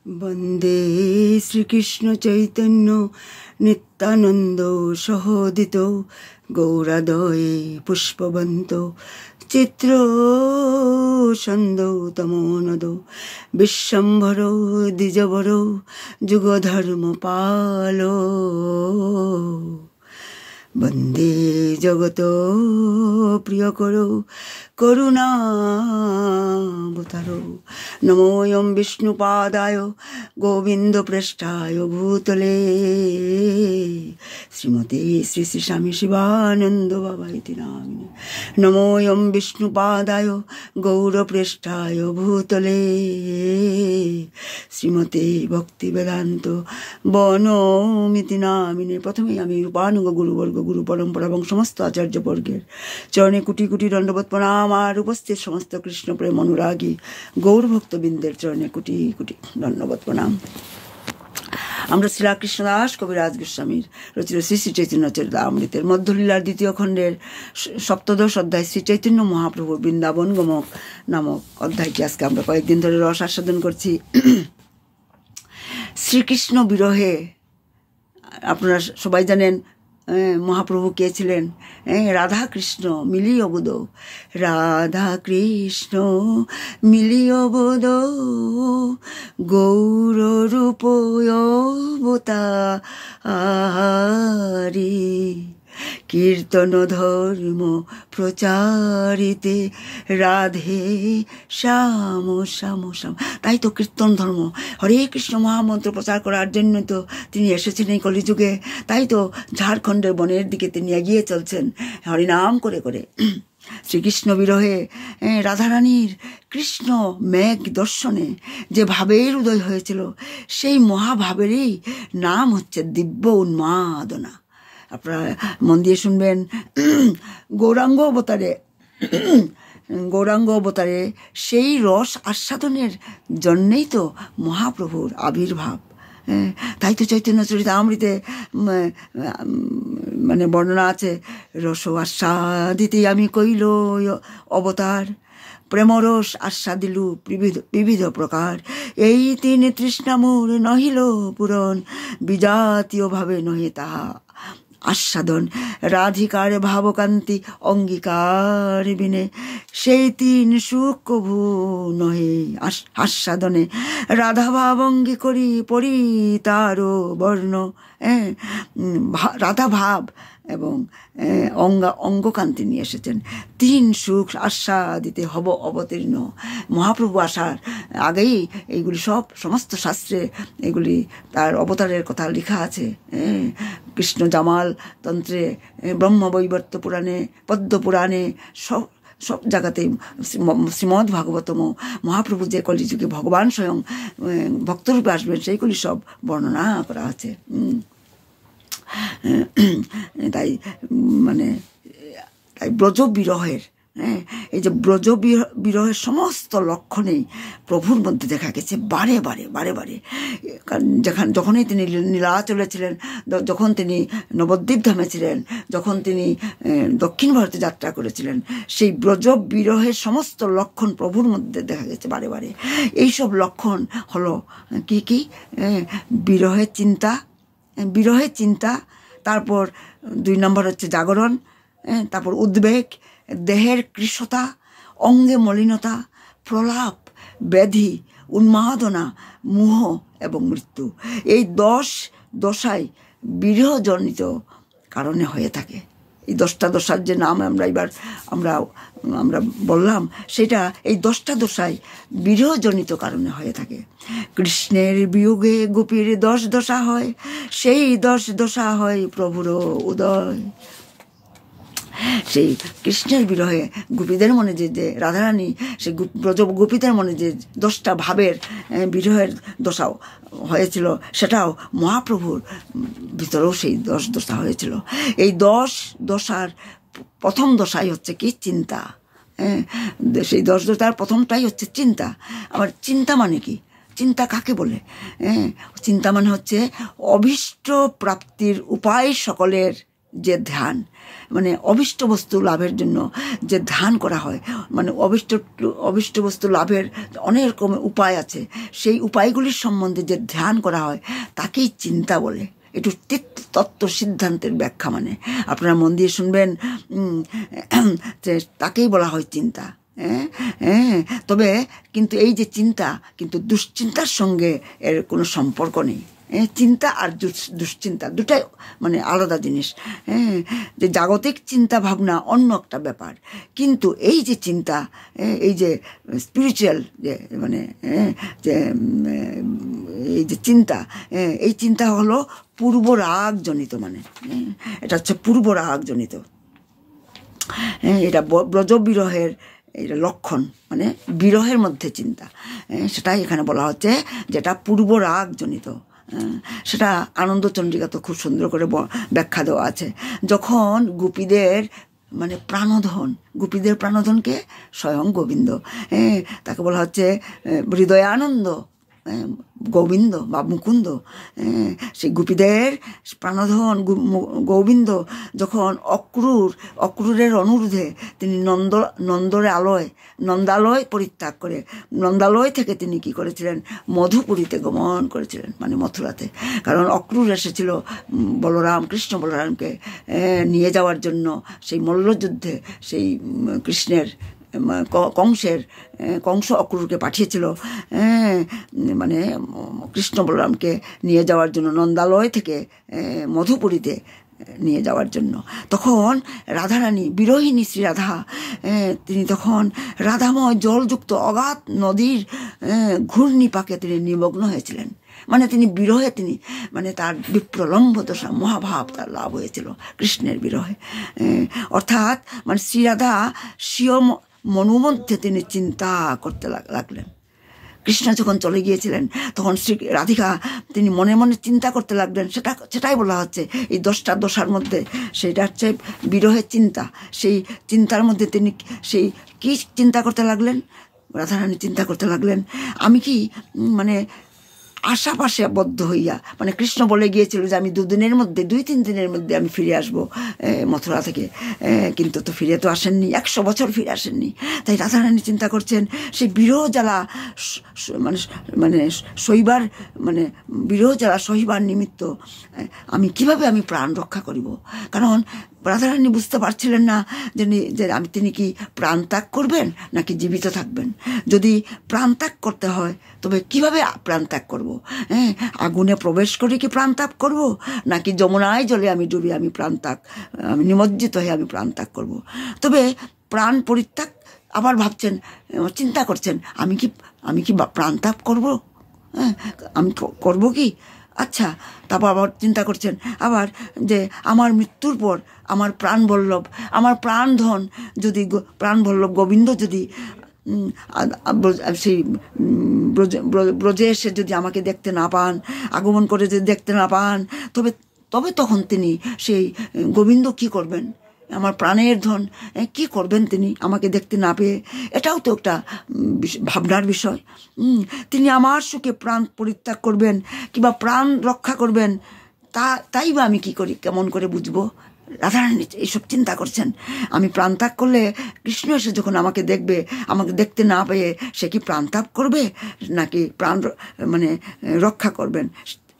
वन्दे श्रीकृष्णचैतन्य नित्यानन्द सहोदित गौरादये पुष्पवन्तो चित्रछन्दो तमोनदो विश्वम्भरो द्विजवरो जुगधर्मपालो वन्दे जगत प्रियकरो करुणावतारो नमोऽयं विष्णुपादाय गोविन्दप्रेष्ठाय भूतले श्रीमते श्री श्री स्वामी शिवानन्द बाबा इति नामिने नमोऽयं विष्णुपादाय गौरप्रेष्ठाय भूतले श्रीमते भक्तिवेदान्त बनोमिति नामिने। प्रथमे आमि रूपानुग गुरुवर्ग गुरु परम्परा এবং সমস্ত আচার্যবর্গের চরণে কোটি কোটি দণ্ডবত প্রণাম আর উপস্থিত সমস্ত কৃষ্ণ প্রেম অনুরাগী গৌরভক্তবৃন্দের চরণে কোটি কোটি দণ্ডবত প্রণাম। আমরা শ্রী কৃষ্ণদাস কবিরাজ গোস্বামীর রচিত শ্রী শ্রী চৈতন্য চরিতামৃতের মধ্যলীলার দ্বিতীয় খণ্ডের সপ্তদশ অধ্যায় শ্রী চৈতন্য মহাপ্রভুর বৃন্দাবন গমক নামক অধ্যায়টি আজকে আমরা কয়েকদিন ধরে রস আস্বাদন করছি। শ্রীকৃষ্ণ বিরহে আপনারা সবাই জানেন মহাপ্রভু কে ছিলেন? রাধা কৃষ্ণ মিলিয়ে বোধ, রাধা কৃষ্ণ মিলিয়ে বোধ গৌর রূপ অবতারি কীর্তন ধর্ম প্রচারিতে রাধে শ্যাম শ্যাম শ্যাম। তাই তো কীর্তন ধর্ম হরে কৃষ্ণ মহামন্ত্র প্রচার করার জন্য তো তিনি এসেছেন এই কলিযুগে। তাই তো ঝাড়খণ্ডের বনের দিকে তিনি এগিয়ে চলছেন হরিনাম করে করে। শ্রীকৃষ্ণ বিরহে রাধারানীর কৃষ্ণ মেঘ দর্শনে যে ভাবের উদয় হয়েছিল সেই মহাভাবেরই নাম হচ্ছে দিব্য উন্মাদনা। আপনারা মন দিয়ে শুনবেন। গৌরাঙ্গ অবতারে সেই রস আস্বাদনের জন্যেই তো মহাপ্রভুর আবির্ভাব। তাই তো চৈতন্য চরিতামৃতে মানে বর্ণনা আছে, রস আস্বাদিতে আমি কইল অবতার প্রেমরস আস্বাদিলু বিবিধ প্রকার এই তিন তৃষ্ণামূর নহিল পূরণ বিজাতীয় ভাবে নহে তাহা আস্বাদন রাধিকার ভাবকান্তি অঙ্গীকার বিনে সেই তিন সুখ কভু নহে আস্বাদনে রাধা ভাব অঙ্গী করি পরি তারও বর্ণ। রাধা ভাব এবং অঙ্গকান্তি নিয়ে এসেছেন। তিন সুখ আস্বাদিতে হব অবতীর্ণ। মহাপ্রভু আসার আগেই এইগুলি সমস্ত শাস্ত্রে এগুলি তার অবতারের কথা লেখা আছে। কৃষ্ণ জামাল তন্ত্রে, ব্রহ্মবৈবর্ত পুরাণে, পদ্ম পুরাণে, সব জায়গাতেই শ্রীমদ্ ভাগবতম মহাপ্রভু যে কলিযুগে ভগবান স্বয়ং ভক্তরূপে আসবেন সেইগুলি সব বর্ণনা করা আছে। তাই ব্রজ বিরহের এই যে ব্রজ বিরহের সমস্ত লক্ষণেই প্রভুর মধ্যে দেখা গেছে বারে বারে। যখনই তিনি নীলাচলে ছিলেন, যখন তিনি নবদ্বীপ ধামে ছিলেন, যখন তিনি দক্ষিণ ভারতে যাত্রা করেছিলেন, সেই ব্রজ বিরহের সমস্ত লক্ষণ প্রভুর মধ্যে দেখা গেছে বারে। এইসব লক্ষণ হলো কি? বিরহের চিন্তা, তারপর 2 নম্বর হচ্ছে জাগরণ, তারপর উদ্বেগ, দেহের কৃশতা, অঙ্গে মলিনতা, প্রলাপ, ব্যাধি, উন্মাদনা, মোহ এবং মৃত্যু। এই 10 দশাই বিরহজনিত কারণে হয়ে থাকে। এই 10টা দশার যে নাম আমরা বললাম, সেটা এই 10টা দশাই বিরহজনিত কারণে হয়ে থাকে। কৃষ্ণের বিয়োগে গোপীর 10 দশা হয়, সেই 10 দশা হয় প্রভুর উদয়। সেই কৃষ্ণের বিরহে গোপীদের মনে যে রাধারানী সেই ব্রজ গোপীদের মনে যে 10টা ভাবের বিরহের দশাও হয়েছিল, সেটাও মহাপ্রভুর ভিতরেও সেই 10 দশা হয়েছিল। এই 10 দশার প্রথম দশাই হচ্ছে কি? চিন্তা। সেই 10 দশার প্রথমটাই হচ্ছে চিন্তা। আবার চিন্তা মানে কি? চিন্তা কাকে বলে? চিন্তা মানে হচ্ছে অভীষ্ট প্রাপ্তির উপায় সকলের যে ধ্যান, মানে অভিষ্ট বস্তু লাভের জন্য যে ধ্যান করা হয়, মানে অভিষ্ট বস্তু লাভের অনেক রকম উপায় আছে, সেই উপায়গুলির সম্বন্ধে যে ধ্যান করা হয় তাকেই চিন্তা বলে। একটু তত্ত্ব সিদ্ধান্তের ব্যাখ্যা, মানে আপনারা মন দিয়ে শুনবেন, যে তাকেই বলা হয় চিন্তা। তবে কিন্তু এই যে চিন্তা, কিন্তু দুশ্চিন্তার সঙ্গে এর কোনো সম্পর্ক নেই। চিন্তা আর দুশ্চিন্তা দুটাই মানে আলাদা জিনিস। যে জাগতিক চিন্তা ভাবনা অন্য একটা ব্যাপার, কিন্তু এই যে চিন্তা, এই যে স্পিরিচুয়াল যে মানে যে এই যে চিন্তা, এই চিন্তা হলো পূর্ব রাগ জনিত, মানে এটা হচ্ছে পূর্ব রাগ জনিত। এটা ব্রজবিরহের এটা লক্ষণ, মানে বিরহের মধ্যে চিন্তা, সেটাই এখানে বলা হচ্ছে, যেটা পূর্ব রাগ জনিত। সেটা আনন্দ চন্দ্রিকা তো খুব সুন্দর করে ব্যাখ্যা দেওয়া আছে। যখন গোপীদের মানে প্রাণধন, গোপীদের প্রাণধনকে স্বয়ং গোবিন্দ, তাকে বলা হচ্ছে হৃদয়ানন্দ গোবিন্দ বা মুকুন্দ। সেই গোপীদের প্রাণধন গোবিন্দ যখন অক্রূরের অনুরোধে তিনি নন্দালয় পরিত্যাগ করে নন্দালয় থেকে তিনি কি করেছিলেন, মধুপুরীতে গমন করেছিলেন, মানে মথুরাতে। কারণ অক্রূর এসেছিল কৃষ্ণ বলরামকে নিয়ে যাওয়ার জন্য সেই মল্লযুদ্ধে, সেই কৃষ্ণের কংস অক্রূরকে পাঠিয়েছিল মানে কৃষ্ণ বলরামকে নিয়ে যাওয়ার জন্য, নন্দালয় থেকে মধুপুরীতে নিয়ে যাওয়ার জন্য। তখন রাধারানী, বিরহিণী শ্রী রাধা, তিনি তখন রাধাময় জলযুক্ত অগাধ নদীর ঘূর্ণিপাকে তিনি নিমগ্ন হয়েছিলেন। মানে তিনি বিরহে, তিনি মানে তার বিপ্রলম্ব দশা মহাভাব তার লাভ হয়েছিল কৃষ্ণের বিরহে। অর্থাৎ মানে শ্রীরাধা স্বীয় মনের মধ্যে তিনি চিন্তা করতে লাগলেন। কৃষ্ণ যখন চলে গিয়েছিলেন তখন শ্রী রাধিকা তিনি মনে মনে চিন্তা করতে লাগলেন। সেটাই বলা হচ্ছে এই 10টা দশার মধ্যে, সেটা হচ্ছে বিরহের চিন্তা। সেই চিন্তার মধ্যে তিনি সেই কি চিন্তা করতে লাগলেন, রাধারানী চিন্তা করতে লাগলেন, আমি কি মানে আশাপাশে বদ্ধ হইয়া, মানে কৃষ্ণ বলে গিয়েছিল যে আমি 2-3 দিনের মধ্যে আমি ফিরে আসবো মথুরা থেকে, কিন্তু তো ফিরে তো আসেননি, 100 বছর ফিরে আসেননি। তাই রাধারানী চিন্তা করছেন সেই বিরহ জ্বালা মানে সইবার, মানে বিরহ জ্বালা সহিবার নিমিত্ত কিভাবে আমি প্রাণ রক্ষা করিব। কারণ রাধারানী বুঝতে পারছিলেন না যে তিনি কি প্রাণ ত্যাগ করবেন নাকি জীবিত থাকবেন। যদি প্রাণ ত্যাগ করতে হয় তবে কিভাবে প্রাণ ত্যাগ করব? আগুনে প্রবেশ করে কি প্রাণ ত্যাগ করব, নাকি যমুনায় জলে আমি ডুবি আমি নিমজ্জিত হয়ে আমি প্রাণ ত্যাগ করব? তবে প্রাণ পরিত্যাগ আবার ভাবছেন, চিন্তা করছেন, আমি কি প্রাণ ত্যাগ করব? আমি করব কি? আচ্ছা, তারপর আবার চিন্তা করছেন আবার যে আমার মৃত্যুর পর আমার প্রাণবল্লভ, আমার প্রাণধন যদি প্রাণবল্লভ গোবিন্দ যদি সেই ব্রজে এসে যদি আমাকে দেখতে না পান, আগমন করে যদি দেখতে না পান, তবে তখন তিনি সেই গোবিন্দ কি করবেন, আমার প্রাণের ধন কি করবেন তিনি আমাকে দেখতে না পেয়ে? এটাও তো একটা ভাবনার বিষয়। তিনি আমার সুখে প্রাণ পরিত্যাগ করবেন কিংবা প্রাণ রক্ষা করবেন, তাই বা আমি কি করি, কেমন করে বুঝবো? রাধারানী এইসব চিন্তা করছেন। আমি প্রাণ ত্যাগ করলে কৃষ্ণ এসে যখন আমাকে দেখবে, আমাকে দেখতে না পেয়ে সে কি প্রাণ ত্যাগ করবে নাকি প্রাণ মানে রক্ষা করবেন,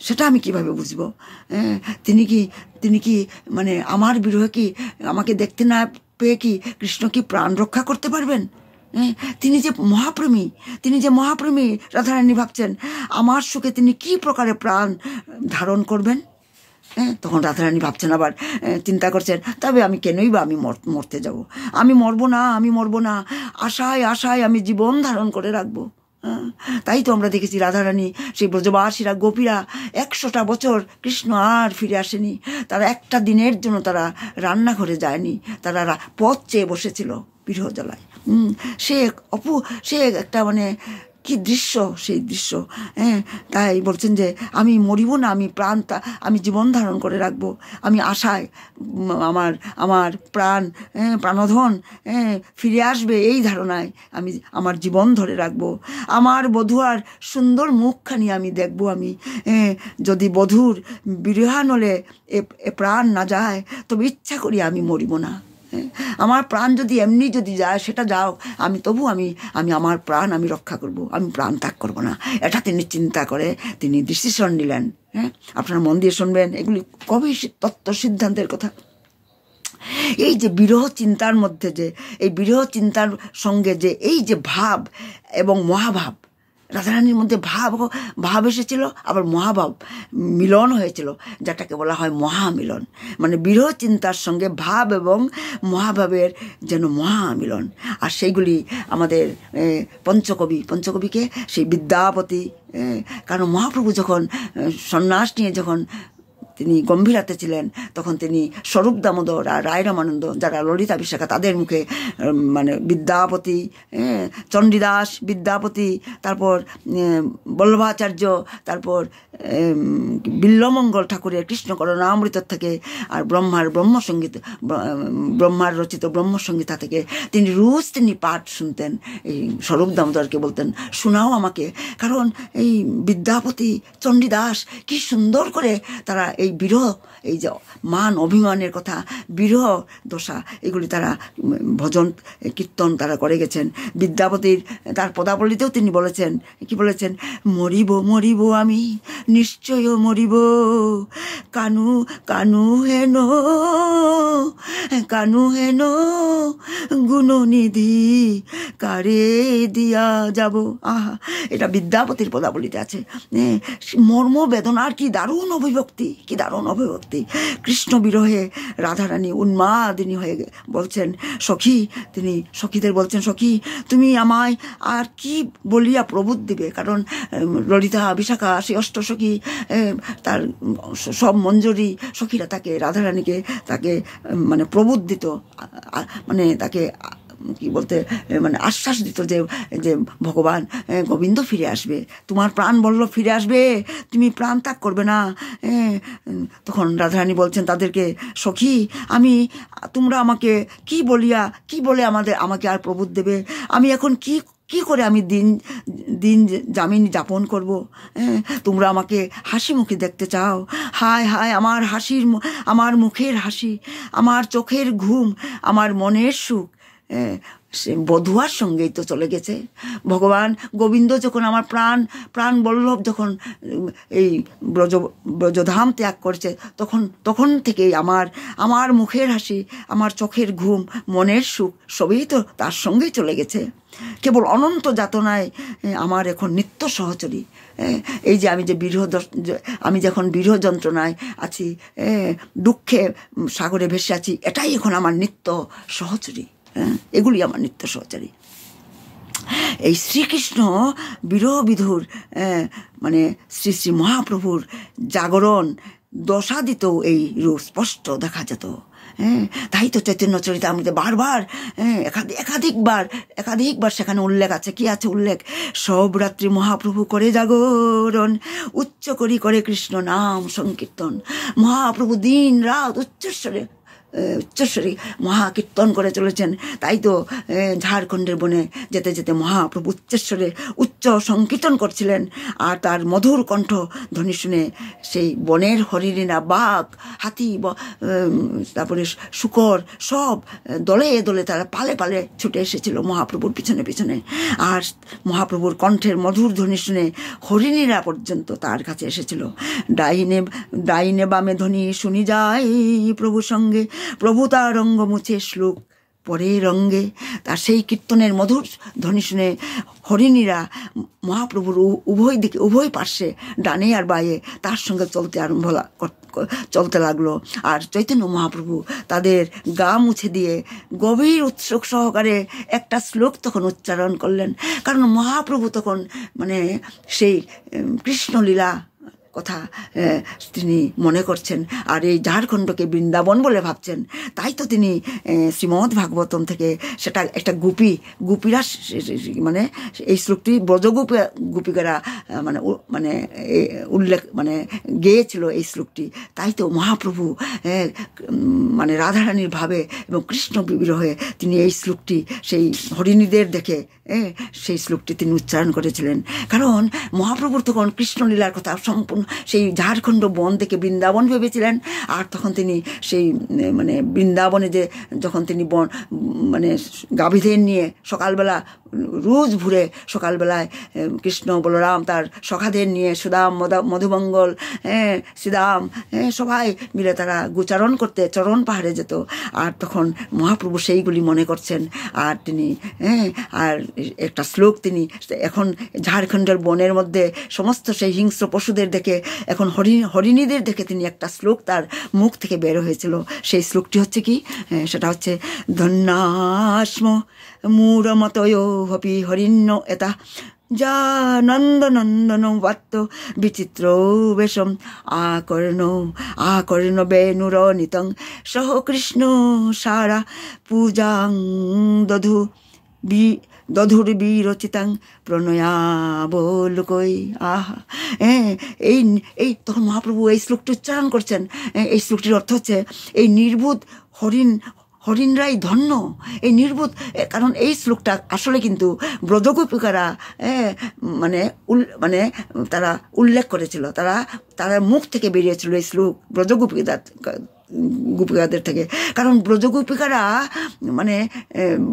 সেটা আমি কিভাবে বুঝবো? তিনি কি মানে আমার বিরহে কি আমাকে দেখতে না পেয়ে কি কৃষ্ণ কি প্রাণ রক্ষা করতে পারবেন? তিনি যে মহাপ্রেমী, রাধারানী ভাবছেন আমার সুখে তিনি কি প্রকারে প্রাণ ধারণ করবেন। তখন রাধারানী ভাবছেন, আবার চিন্তা করছেন, তবে আমি কেনই বা আমি মরতে যাব? আমি মরবো না, আশায় আমি জীবন ধারণ করে রাখবো। তাই তো আমরা দেখেছি রাধারানী, সেই ব্রজবাসীরা, গোপীরা 100টা বছর কৃষ্ণ আর ফিরে আসেনি। তারা একটা দিনের জন্য তারা রান্নাঘরে যায়নি, তারা পথ চেয়ে বসেছিল বিরহ জ্বালায়। সে একটা মানে কি দৃশ্য, সেই দৃশ্য। হ্যাঁ, তাই বলছেন যে আমি মরিব না, আমি আমি জীবন ধারণ করে রাখবো। আমি আশায় আমার আমার প্রাণ প্রাণধন ফিরে আসবে, এই ধারণায় আমি আমার জীবন ধরে রাখবো। আমার বধূয়ার সুন্দর মুখখানি আমি দেখবো। আমি যদি বধূর বিরহানলে এ প্রাণ না যায়, তবে ইচ্ছা করি আমি মরিব না। আমার প্রাণ যদি এমনি যদি যায়, সেটা যাও, তবু আমি আমার প্রাণ আমি রক্ষা করব, আমি প্রাণ ত্যাগ করব না। এটা তিনি চিন্তা করে তিনি ডিসিশন নিলেন। হ্যাঁ, আপনারা মন দিয়ে শুনবেন, এগুলি কবি তত্ত্ব সিদ্ধান্তের কথা। এই যে বিরহ চিন্তার মধ্যে, যে এই বিরহ চিন্তার সঙ্গে যে এই যে ভাব এবং মহাভাব, রাধারানীর মধ্যে ভাব এসেছিল, আবার মহাভাব মিলন হয়েছিল, যেটাকে বলা হয় মহামিলন। মানে বিরহ চিন্তার সঙ্গে ভাব এবং মহাভাবের যেন মহামিলন। আর সেইগুলি আমাদের পঞ্চকবিকে সেই বিদ্যাপতি, কারণ মহাপ্রভু যখন সন্ন্যাস নিয়ে যখন তিনি গম্ভীরাতে ছিলেন, তখন তিনি স্বরূপ দামোদর আর রায় রামানন্দ, যারা ললিতা বিশাখা, তাদের মুখে মানে বিদ্যাপতি, চণ্ডীদাস, বিদ্যাপতি, তারপর বল্লভাচার্য, তারপর বিল্লমঙ্গল ঠাকুরের কৃষ্ণ করুণামৃত থেকে, আর ব্রহ্মার রচিত ব্রহ্মসংগীতা থেকে তিনি পাঠ শুনতেন। এই স্বরূপ দামোদরকে বলতেন, শোনাও আমাকে। কারণ এই বিদ্যাপতি, চণ্ডীদাস কি সুন্দর করে তারা এই বিরহ, এই যে মান অভিমানের কথা, বিরহ দশা, এগুলি তারা ভজন কীর্তন তারা করে গেছেন। বিদ্যাপতির তার পদাবলিতেও তিনি বলেছেন, কি বলেছেন, মরিব আমি, নিশ্চয় মরিব, কানু হেন গুণনিধি কারে দিয়া যাব। আহা, এটা বিদ্যাপতির পদাবলিতে আছে। মর্ম বেদনার কি দারুণ অভিব্যক্তি, কৃষ্ণ বিরহে রাধারানী উন্মাদিনী হয়ে বলছেন, তিনি সখীদের বলছেন, সখী তুমি আমায় আর কি বলিয়া প্রবোধ দিবে। কারণ ললিতা, বিশাখা, সেই অষ্টসখী, তার সব মঞ্জরি সখীরা রাধারানীকে মানে প্রবোধ দিত, মানে তাকে কি বলতে, মানে আশ্বাস দিত যে ভগবান গোবিন্দ ফিরে আসবে, তোমার প্রাণ বল্লভ ফিরে আসবে, তুমি প্রাণ ত্যাগ করবে না। তখন রাধারানী বলছেন তাদেরকে, সখী তোমরা আমাকে কি বলে আমাকে আর প্রবোধ দেবে? আমি এখন কি করে আমি দিন যাপন করব? তোমরা আমাকে হাসি মুখে দেখতে চাও। হায় আমার মুখের হাসি, আমার চোখের ঘুম, আমার মনের সুখ সে বধুয়ার সঙ্গেই তো চলে গেছে। ভগবান গোবিন্দ যখন আমার প্রাণ বল্লভ যখন এই ব্রজধাম ত্যাগ করছে, তখন থেকেই আমার মুখের হাসি, আমার চোখের ঘুম, মনের সুখ সবই তো তার সঙ্গেই চলে গেছে। কেবল অনন্ত যাতনায় আমার এখন নিত্য সহচরী। এই যে আমি যখন বিরহ যন্ত্রণায় আছি, দুঃখে সাগরে ভেসে আছি, এটাই এখন আমার নিত্য সহচরী। এগুলি আমার নিত্য সহচারী। এই শ্রীকৃষ্ণ বিরহ বিধুর মানে শ্রী শ্রী মহাপ্রভুর জাগরণ দশাদিতেও এই রূপ স্পষ্ট দেখা যেত। তাই তো চৈতন্য চরিতামৃতে বারবার একাধিকবার সেখানে উল্লেখ আছে। কি আছে উল্লেখ? সব রাত্রি মহাপ্রভু করে জাগরণ, উচ্চ করে কৃষ্ণ নাম সংকীর্তন। মহাপ্রভু দিন রাত উচ্চস্বরে মহাকীর্তন করে চলেছেন। তাই তো ঝাড়খণ্ডের বনে যেতে যেতে মহাপ্রভু উচ্চস্বরে উচ্চ সংকীর্তন করছিলেন। আর তার মধুর কণ্ঠ ধ্বনি শুনে সেই বনের হরিণীরা, বাঘ, হাতি, তারপরে শূকর সব দলে দলে তারা পালে ছুটে এসেছিল মহাপ্রভুর পিছনে। আর মহাপ্রভুর কণ্ঠের মধুর ধ্বনি শুনে হরিণীরা পর্যন্ত তার কাছে এসেছিল। ডাইনে বামে ধ্বনি শুনি যায় প্রভু সঙ্গে, প্রভু তার রঙ্গ মুছে শ্লোক পরে রঙ্গে। তার সেই কীর্তনের মধুর ধ্বনি শুনে হরিণীরা মহাপ্রভুর উভয় পার্শ্বে, ডানে আর বায়ে, তার সঙ্গে চলতে লাগলো। আর চৈতন্য মহাপ্রভু তাদের গা মুছে দিয়ে গভীর উৎসুক সহকারে একটা শ্লোক তখন উচ্চারণ করলেন। কারণ মহাপ্রভু তখন মানে সেই কৃষ্ণলীলা কথা তিনি মনে করছেন, আর এই ঝাড়খণ্ডকে বৃন্দাবন বলে ভাবছেন। তাই তো তিনি শ্রীমদ্ ভাগবতম থেকে সেটা একটা গোপীরা মানে এই শ্লোকটি গোপিকারা মানে উল্লেখ গেয়েছিল এই শ্লোকটি। তাই তো মহাপ্রভু মানে রাধারানীর ভাবে এবং কৃষ্ণ বিরহে তিনি এই শ্লোকটি সেই হরিণীদের দেখে সেই শ্লোকটি তিনি উচ্চারণ করেছিলেন। কারণ মহাপ্রভুর তখন কৃষ্ণলীলার কথা সম্পূর্ণ সেই ঝাড়খণ্ড বন থেকে বৃন্দাবন ভেবেছিলেন। আর তখন তিনি সেই মানে বৃন্দাবনে যখন তিনি মানে গাভীদের নিয়ে সকালবেলা রোজ ভোরে সকালবেলায় কৃষ্ণ বলরাম তার সখাদের নিয়ে সুদাম মধুমঙ্গল শ্রীদাম সবাই মিলে তারা গোচারণ করতে চরণ পাহাড়ে যেত। আর তখন মহাপ্রভু সেইগুলি মনে করছেন। আর তিনি আর একটা শ্লোক তিনি এখন ঝাড়খণ্ডের বনের মধ্যে সমস্ত সেই হিংস্র পশুদের দেখে এখন হরিণীদের দেখে তিনি একটা শ্লোক তার মুখ থেকে বের হয়েছিল। সেই শ্লোকটি হচ্ছে কি, সেটা হচ্ছে ধন্যাস্ম মূঢ়মতয় হপি হরিণ্য এটা যা নন্দনন্দন বাত্য বিচিত্র বেশম আকর্ণ বেণুরনিতং সহ কৃষ্ণ সারা পূজাং দধুর বিরচিতাং প্রণয়াবলোকই আহা। এই তখন মহাপ্রভু এই শ্লোকটি উচ্চারণ করছেন। এই শ্লোকটির অর্থ হচ্ছে এই নির্বুধ হরিণরাই ধন্য, এই নির্বুধ। কারণ এই শ্লোকটা আসলে কিন্তু ব্রজগোপিকারা মানে তারা উল্লেখ করেছিল, তারা মুখ থেকে বেরিয়েছিল এই শ্লোক গোপিকাদের থেকে। কারণ ব্রজগোপিকারা মানে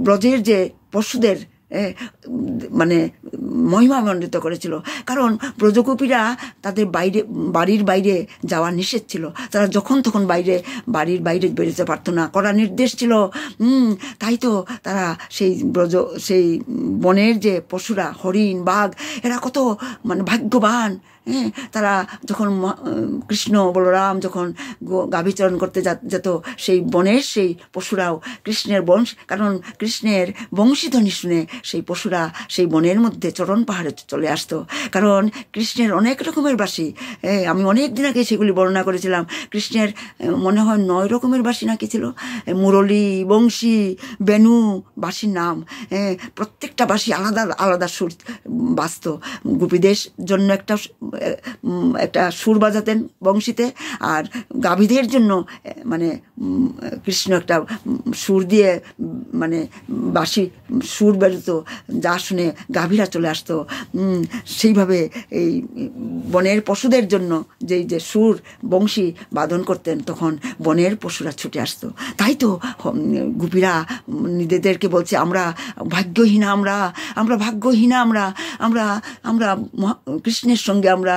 ব্রজের যে পশুদের মানে মহিমামণ্ডিত করেছিল। কারণ ব্রজগোপীরা তাদের বাড়ির বাইরে যাওয়া নিষেধ ছিল, তারা যখন তখন বাড়ির বাইরে বেরোতে পারতো না, কড়া নির্দেশ ছিল। তাই তো তারা সেই বনের যে পশুরা হরিণ বাঘ এরা কত মানে ভাগ্যবান। তারা যখন কৃষ্ণ বলরাম যখন গাভীচরণ করতে যেত সেই বনের সেই পশুরাও কৃষ্ণের কারণ কৃষ্ণের বংশীধ্বনি শুনে সেই পশুরা সেই বনের মধ্যে চরণ পাহাড়ে চলে আসতো। কারণ কৃষ্ণের অনেক রকমের বাঁশি, আমি অনেক দিন আগে সেগুলি বর্ণনা করেছিলাম। কৃষ্ণের মনে হয় 9 রকমের বাঁশি নাকি ছিল, মুরলী, বংশী, বেণু বাঁশির নাম। প্রত্যেকটা বাঁশি আলাদা আলাদা সুর বাজত। গোপীদের জন্য একটা সুর বাজাতেন বংশীতে, আর গাভীদের জন্য মানে কৃষ্ণ একটা সুর দিয়ে মানে বাঁশি সুর বেরোতো, যা শুনে গাভীরা চলে আসতো। সেইভাবে এই বনের পশুদের জন্য যে সুর বংশী বাদন করতেন তখন বনের পশুরা ছুটে আসতো। তাই তো গোপীরা নিজেদেরকে বলছে আমরা ভাগ্যহীনা, আমরা ভাগ্যহীনা, আমরা কৃষ্ণের সঙ্গে আমরা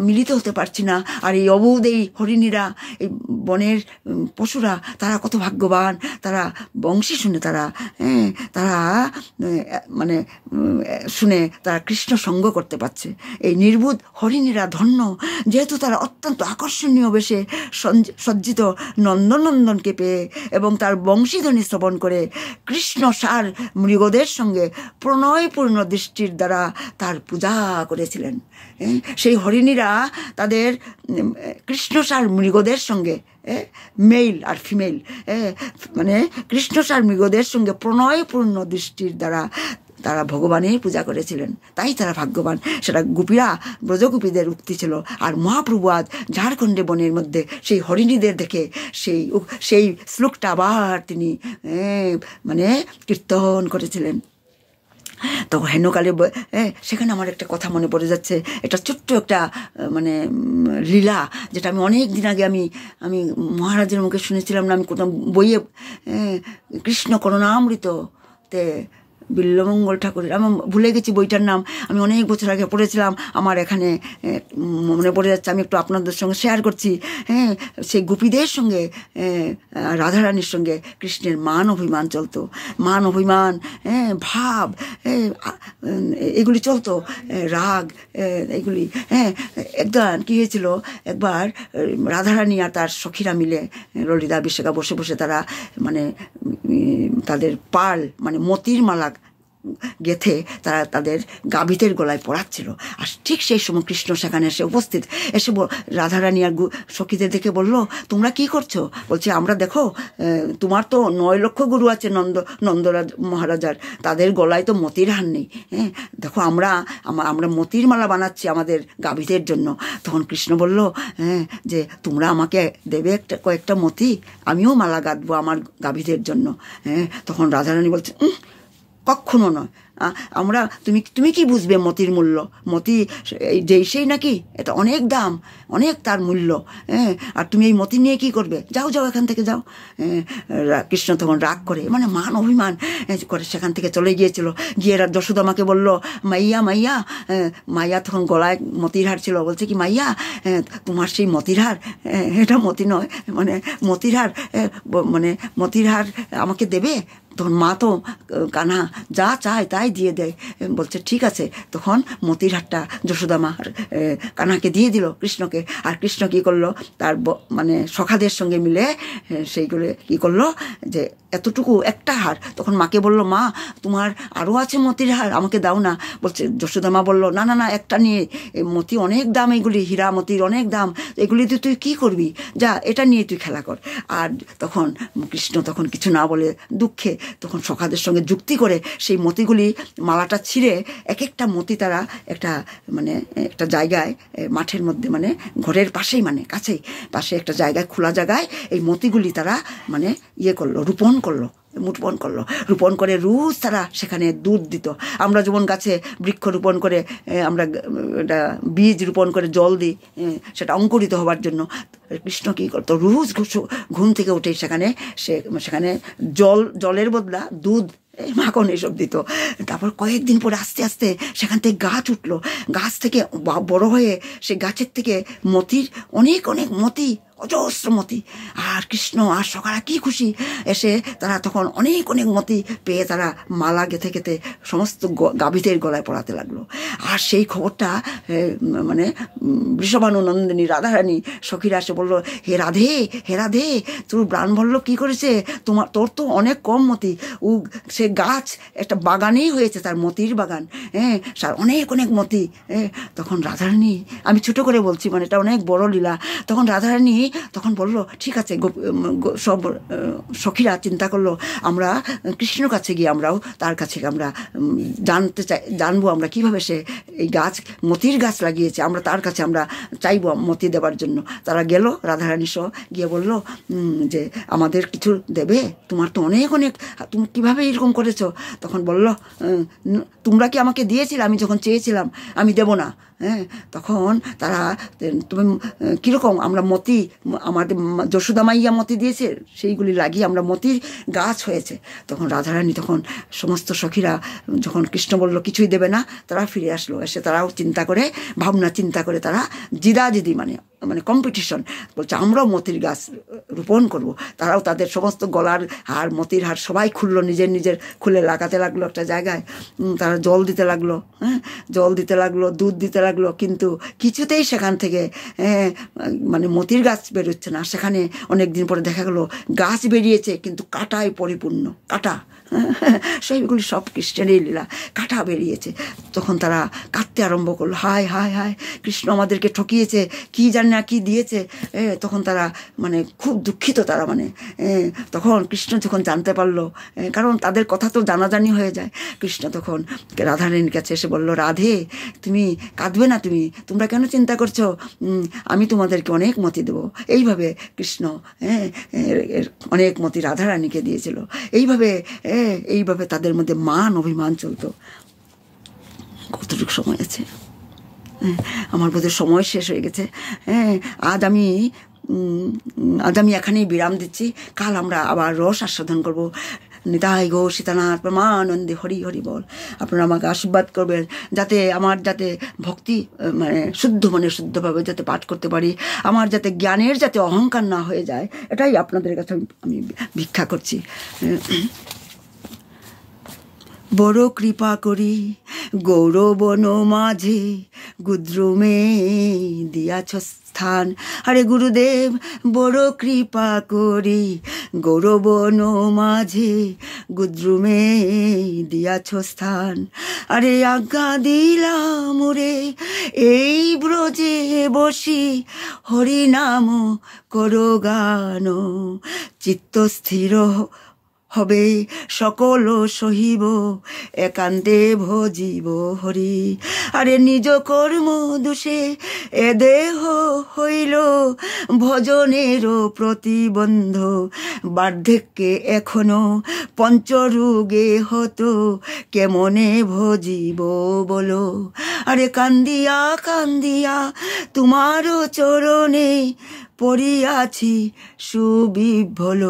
মিলিত হতে পারছি না। আর এই অবুধ এই হরিণীরা এই বনের পশুরা তারা কত ভাগ্যবান, তারা বংশী শুনে তারা মানে শুনে তারা কৃষ্ণ সঙ্গ করতে পারছে। এই নির্বুধ হরিণীরা ধন্য, যেহেতু তারা অত্যন্ত আকর্ষণীয় বেশে সজ্জিত নন্দনন্দনকে পেয়ে এবং তার বংশীধ্বনি শ্রবণ করে কৃষ্ণ সার মৃগদের সঙ্গে প্রণয়পূর্ণ দৃষ্টির দ্বারা তার পূজা করেছিলেন। সেই হরিণীরা তাদের কৃষ্ণসার মৃগদের সঙ্গে মেল আর ফিমেল মানে কৃষ্ণসার মৃগদের সঙ্গে প্রণয়পূর্ণ দৃষ্টির দ্বারা তারা ভগবানের পূজা করেছিলেন। তাই তারা ভাগ্যবান। সেটা ব্রজগোপীদের উক্তি ছিল। আর মহাপ্রভু আজ ঝাড়খণ্ডে বনের মধ্যে সেই হরিণীদের দেখে সেই শ্লোকটা আবার তিনি মানে কীর্তন করেছিলেন। তো হেনকালে সেখানে আমার একটা কথা মনে পড়ে যাচ্ছে, এটা ছোট্ট একটা মানে লীলা, যেটা আমি অনেক দিন আগে আমি মহারাজের মুখে শুনেছিলাম না, আমি কোথাও বইয়ে কৃষ্ণ করুণামৃততে বিল্লমঙ্গল ঠাকুরের, আমি ভুলে গেছি বইটার নাম, আমি অনেক বছর আগে পড়েছিলাম। আমার এখানে মনে পড়ে যাচ্ছে, আমি একটু আপনাদের সঙ্গে শেয়ার করছি। সেই গোপীদের সঙ্গে রাধারানীর সঙ্গে কৃষ্ণের মান অভিমান চলতো, মান অভিমান ভাব এগুলি চলতো, রাগ এগুলি। একবার কী হয়েছিল, একবার রাধারানী আর তার সখীরা মিলে ললিতা বিশাখা বসে বসে তারা মানে তাদের পাল মানে মতির মালা গেথে তারা তাদের গাভীদের গলায় পরাচ্ছিল। আর ঠিক সেই সময় কৃষ্ণ সেখানে এসে উপস্থিত, এসে রাধারানী আর সখীদের দেখে বলল, তোমরা কি করছো? বলছে, আমরা দেখো তোমার তো 9 লক্ষ গুরু আছে নন্দরাজ মহারাজার, তাদের গলায় তো মতির হার নেই। হ্যাঁ, দেখো আমরা মতির মালা বানাচ্ছি আমাদের গাভীদের জন্য। তখন কৃষ্ণ বলল, হ্যাঁ, যে তোমরা আমাকে দেবে কয়েকটা মতি, আমিও মালা গাঁথবো আমার গাভীদের জন্য। হ্যাঁ, তখন রাধারানী বলছে, কখনো নয়, আমরা তুমি কি বুঝবে মতির মূল্য? মতি সেই নাকি, এটা অনেক দাম, অনেক তার মূল্য। হ্যাঁ, আর তুমি এই মতি নিয়ে কি করবে? যাও এখান থেকে যাও। কৃষ্ণ তখন রাগ করে, মানে মান অভিমান করে সেখান থেকে চলে গিয়েছিল। গিয়ে যশোদামাকে বলল, মাইয়া মাইয়া। মাইয়া তখন গলায় মতির হার ছিল, বলছে কি, মাইয়া তোমার সেই মতির হার, এটা মতি নয়, মানে মতির হার আমাকে দেবে? তখন মা তো কানা যা চায় তাই দিয়ে দেয়। বলছে ঠিক আছে। তখন মতির হারটা যশোদামা কানাকে দিয়ে দিল কৃষ্ণকে। আর কৃষ্ণ কী করলো, তার মানে সখাদের সঙ্গে মিলে সেইগুলো কী করলো, যে এতটুকু একটা হার। তখন মাকে বলল, মা তোমার আরও আছে মতির হার, আমাকে দাও না। বলছে যশোদামা বলল, না না না, একটা নিয়ে, মতি অনেক দাম, এগুলি হীরা মতির অনেক দাম, এগুলি দিয়ে তুই কী করবি, যা এটা নিয়ে তুই খেলা কর। আর তখন কৃষ্ণ তখন কিছু না বলে দুঃখে তখন সখাদের সঙ্গে যুক্তি করে সেই মতিগুলি মালাটা ছিঁড়ে এক একটা মতি তারা একটা জায়গায় মাঠের মধ্যে, মানে ঘরের পাশেই, মানে কাছেই পাশে একটা জায়গায়, খোলা জায়গায় এই মতিগুলি তারা রোপণ করে রোজ তারা সেখানে দুধ দিত। আমরা যেমন গাছে বৃক্ষ রোপণ করে আমরা বীজ রোপণ করে জল দিই সেটা অঙ্কুরিত হওয়ার জন্য, কৃষ্ণ কী করতো, রোজ ঘুম থেকে উঠে সেখানে জলের বদলা দুধ, মাখন এসব দিত। তারপর কয়েকদিন পরে আস্তে আস্তে সেখান থেকে গাছ উঠলো, গাছ থেকে বড় হয়ে সে গাছের থেকে মতির অনেক মতি, অজস্র মতি। আর কৃষ্ণ আর সখারা কি খুশি, এসে তারা তখন অনেক মতি পেয়ে তারা মালা গেথে সমস্ত গাভীদের গলায় পরাতে লাগলো। আর সেই খবরটা বৃষভানুনন্দিনী রাধারানী সখীরা এসে বললো, হে রাধে, তোর ব্রাহ্মণ কি করেছে, তোর তো অনেক কম মতি, সে গাছ একটা বাগানেই হয়েছে, তার মতির বাগান, হ্যাঁ, অনেক মতি। তখন রাধারানী, আমি ছোট করে বলছি, মানে এটা অনেক বড় লীলা। তখন রাধারানী তখন বলল, ঠিক আছে, সব সখীরা চিন্তা করলো, আমরা কৃষ্ণর কাছে গিয়ে আমরাও তার কাছে আমরা জানবো আমরা কিভাবে সে এই মতির গাছ লাগিয়েছে, আমরা তার কাছে আমরা চাইবো মতি দেবার জন্য। তারা গেল, রাধারানী সহ গিয়ে বলল, যে আমাদের কিছু দেবে, তোমার তো অনেক তুমি কীভাবে এরকম করেছো? তখন বলল, তোমরা কি আমাকে দিয়েছিলে, আমি যখন চেয়েছিলাম, আমি দেব না। হ্যাঁ, তখন তারা, তুমি কীরকম, আমরা মতি, আমাদের যশোদা মাইয়া মতি দিয়েছে, সেইগুলি লাগিয়ে আমরা মতির গাছ হয়েছে। তখন রাধারানী, তখন সমস্ত সখীরা যখন কৃষ্ণ বলল কিছুই দেবে না, তারা ফিরে আসলো। এসে তারাও ভাবনা চিন্তা করে তারা জিদাজিদি, মানে কম্পিটিশন, বলছে আমরাও মতির গাছ রোপণ করব। তারাও তাদের সমস্ত গলার হার, মতির হার সবাই খুললো, নিজের খুলে লাগাতে লাগলো একটা জায়গায়। তারা জল দিতে লাগলো, দুধ দিতে লাগলো, কিন্তু কিছুতেই সেখান থেকে মতির গাছ বেরোচ্ছে না। সেখানে অনেক দিন পরে দেখা গেলো গাছ বেরিয়েছে, কিন্তু কাঁটায় পরিপূর্ণ, কাঁটা, সেইগুলি সব কৃষ্ণেরই লীলা, কাঁটা বেরিয়েছে। তখন তারা কাঁদতে আরম্ভ করলো, হায় হায় হায়, কৃষ্ণ আমাদেরকে ঠকিয়েছে, কি জানি না কি দিয়েছে। তখন তারা খুব দুঃখিত, তারা তখন কৃষ্ণ যখন জানতে পারলো, কারণ তাদের কথা তো জানাজানি হয়ে যায়, কৃষ্ণ তখন রাধারানীর কাছে এসে বলল, রাধে, তুমি কাঁদবে না, তোমরা কেন চিন্তা করছো, আমি তোমাদেরকে অনেক মতি দেবো। এইভাবে কৃষ্ণ অনেক মতি রাধারানীকে দিয়েছিল। এইভাবে তাদের মধ্যে মান অভিমান চলতো। কতটুকু সময় আছে? আমার বোধহয় সময় শেষ হয়ে গেছে। আজ আমি এখানেই বিরাম দিচ্ছি। কাল আমরা আবার রস আস্বাদন করবো। নিতাই গো সীতানাথ পরমানন্দে, হরি হরি বল। আপনারা আমাকে আশীর্বাদ করবেন, যাতে ভক্তি শুদ্ধভাবে যাতে পাঠ করতে পারি, আমার যাতে জ্ঞানের যাতে অহংকার না হয়ে যায়, এটাই আপনাদের কাছে আমি ভিক্ষা করছি। বড় কৃপা করি গৌরবন মাঝে গুদ্রুমে দিয়াছ স্থান। আরে গুরুদেব বড় কৃপা করি গৌরবন মাঝে গুদ্রুমে দিয়াছ স্থান। আরে আজ্ঞা দিলাম রে এই ব্রজে বসি হরি নাম করো গান। চিত্ত স্থির হবে সকল সহিব একান্তে ভজিব হরি। আরে নিজ কর্ম দোষে এ দেহ হইল ভজনের প্রতিবন্ধ। বার্ধক্যে এখনো পঞ্চরোগে হতো কেমনে ভজিব বলো। আরে কান্দিয়া কান্দিয়া তোমার চরণে পড়িয়াছি সুবিভ্বল।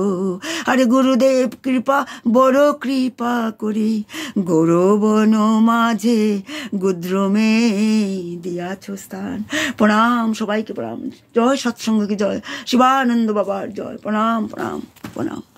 আরে গুরুদেব কৃপা বড় কৃপা করি গৌরবন মাঝে গুদ্রমে দিয়াছ স্থান। প্রণাম সবাইকে, প্রণাম। জয় সৎসঙ্গ কি জয়, শিবানন্দ বাবার জয়। প্রণাম প্রণাম প্রণাম।